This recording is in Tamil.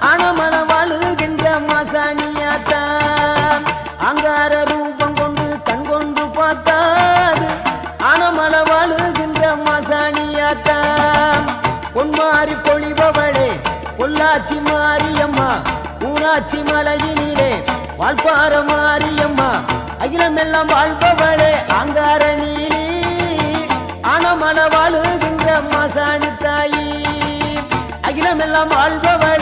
ஆனமன வாழுகின்ற மாசாணியாத்தான் அங்கார ரூபம் கொண்டு கண் கொண்டு பார்த்தாது ஆனமன வாழுகின்ற மாசாணியாத்தான் பொன்மாறி பொழிபவளே பொள்ளாச்சி மாரியம்மா ஊராட்சி மலையினிலே வாழ்பார மாரியம்மா அகிலமெல்லாம் வாழ்பவளே ஆங்கார நீலி ஆனமன வாழுகின்ற மாசாணி தாயி அகிலமெல்லாம் வாழ்பவள்